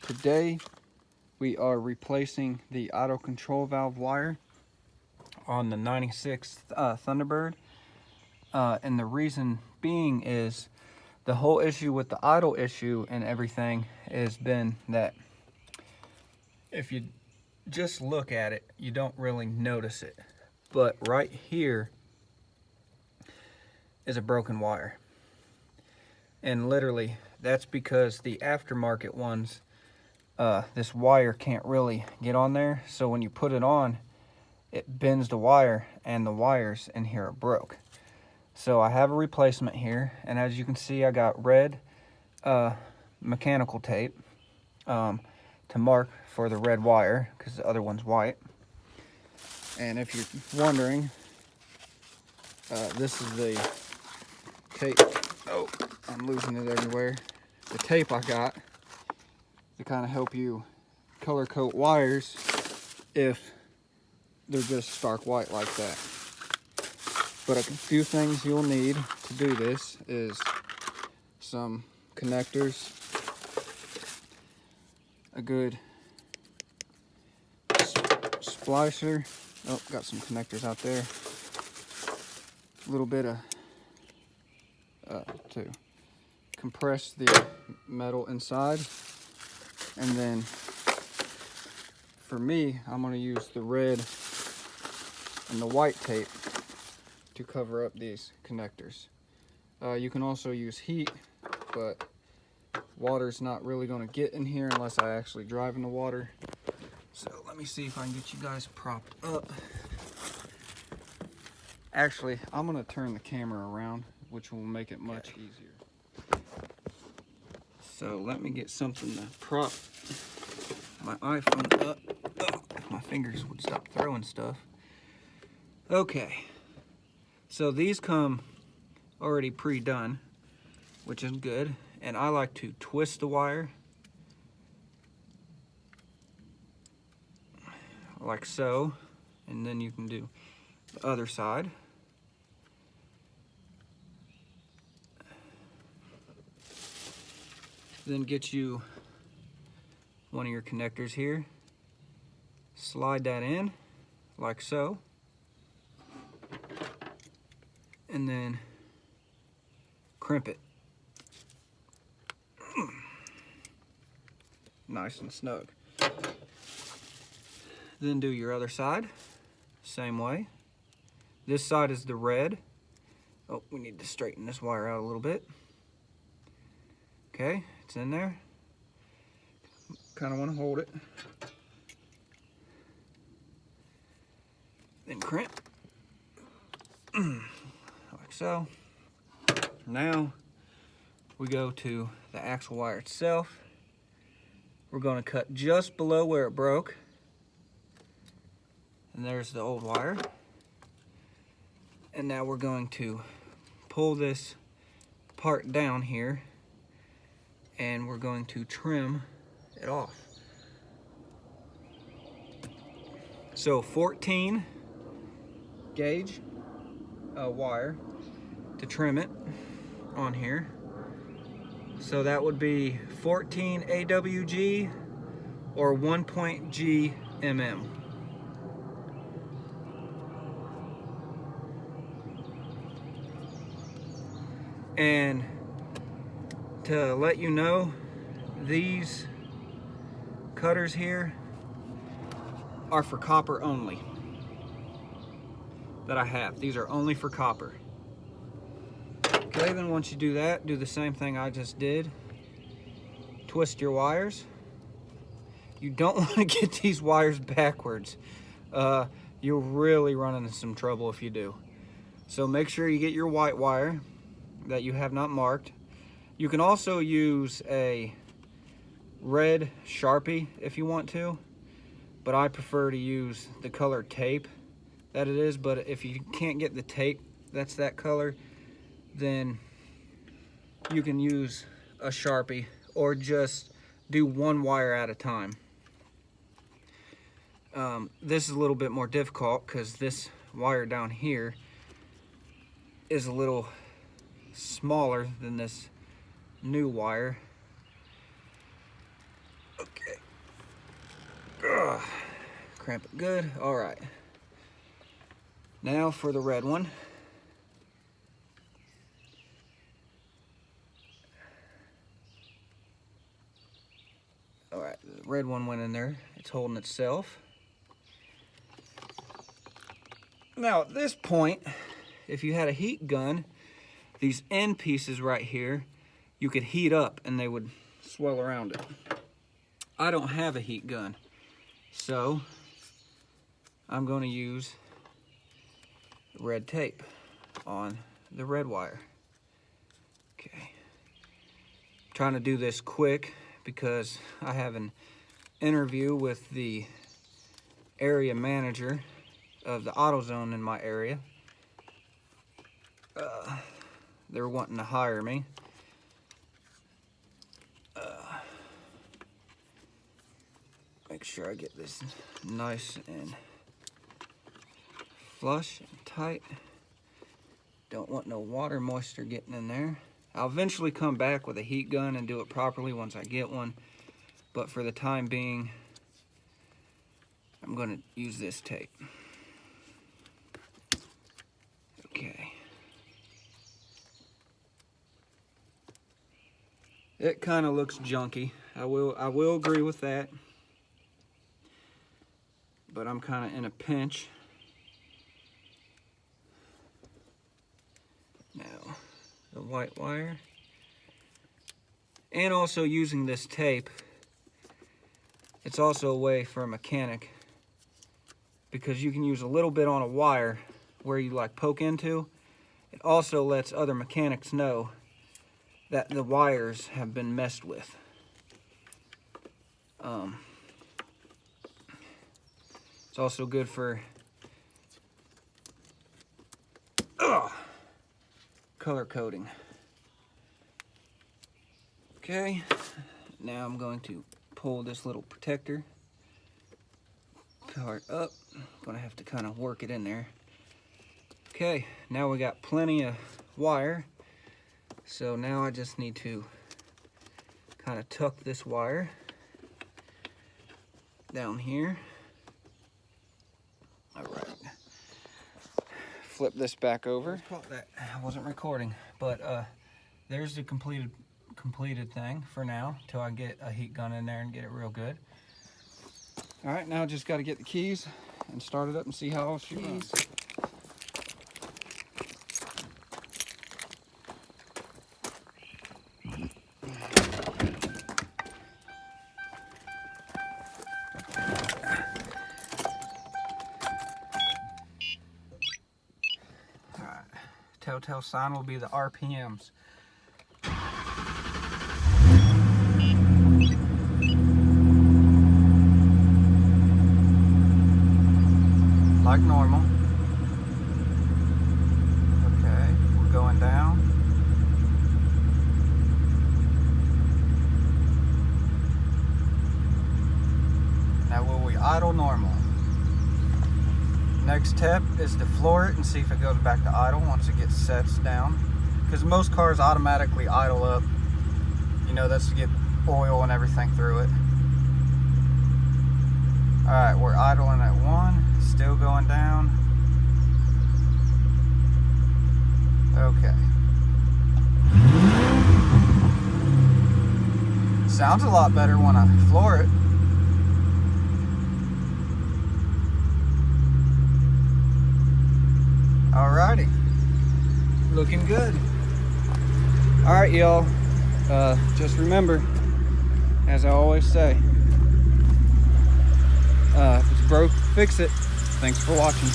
Today we are replacing the auto control valve wire on the 96 Thunderbird, and the reason being is the whole issue with the idle issue and everything has been that if you just look at it, you don't really notice it, but right here is a broken wire, and literally that's because the aftermarket ones, this wire can't really get on there, so when you put it on, it bends the wire and the wires in here are broke. So I have a replacement here, and as you can see, I got red mechanical tape to mark for the red wire because the other one's white. And if you're wondering, this is the tape. Oh, I'm losing it everywhere. The tape I got to kind of help you color code wires if they're just stark white like that. But a few things you'll need to do this is some connectors, a good splicer. Oh, got some connectors out there. A little bit of to compress the metal inside, and then for me, I'm going to use the red and the white tape to cover up these connectors. You can also use heat, but water's not really going to get in here unless I actually drive in the water. So let me see if I can get you guys propped up. Actually, I'm going to turn the camera around, which will make it much easier. So let me get something to prop my iPhone up. Oh, if my fingers would stop throwing stuff. Okay. So these come already pre-done, which is good. And I like to twist the wire like so. And then you can do the other side. Then get you one of your connectors here. Slide that in like so. And then crimp it. Nice and snug. Then do your other side, same way. This side is the red. Oh, we need to straighten this wire out a little bit. Okay, it's in there. Kind of want to hold it. Then crimp. Like so. Now we go to the actual wire itself. We're going to cut just below where it broke. And there's the old wire. And now we're going to pull this part down here, and we're going to trim it off. So 14 gauge wire to trim it on here. So that would be 14 AWG or 1.G mm. And to let you know, these cutters here are for copper only that I have. These are only for copper. Okay, then once you do that, do the same thing I just did. Twist your wires. You don't want to get these wires backwards. You'll really run into some trouble if you do. So make sure you get your white wire that you have not marked. You can also use a red Sharpie if you want to, but I prefer to use the colored tape that it is. But if you can't get the tape that's that color, then you can use a Sharpie or just do one wire at a time. This is a little bit more difficult because this wire down here is a little smaller than this new wire. Okay. Cramp it good. All right. Now for the red one. All right, the red one went in there. It's holding itself. Now at this point, if you had a heat gun, these end pieces right here, you could heat up and they would swell around it. I don't have a heat gun, so I'm going to use red tape on the red wire. Okay. I'm trying to do this quick because I have an interview with the area manager of the AutoZone in my area. They're wanting to hire me. Make sure I get this nice and flush and tight. Don't want no water moisture getting in there. I'll eventually come back with a heat gun and do it properly once I get one. But for the time being, I'm going to use this tape. Okay. It kind of looks junky. I will agree with that. But I'm kind of in a pinch. Now, the white wire. And also using this tape, it's also a way for a mechanic, because you can use a little bit on a wire where you like poke into. It also lets other mechanics know that the wires have been messed with. It's also good for color coding. Okay, now I'm going to pull this little protector part up. I'm gonna have to kind of work it in there. Okay, now we got plenty of wire. So now I just need to kind of tuck this wire down here. All right. Flip this back over. I wasn't recording, but there's the completed thing for now, till I get a heat gun in there and get it real good. All right, now just got to get the keys and start it up and see how she runs. Telltale sign will be the RPMs. Like normal. Okay, we're going down. Now will we idle normal? Next step is to floor it and see if it goes back to idle once it gets sets down. Because most cars automatically idle up. You know, that's to get oil and everything through it. Alright, we're idling at 1, still going down. Okay. Sounds a lot better when I floor it. Alrighty, looking good. Alright, y'all, just remember, as I always say, if it's broke, fix it. Thanks for watching.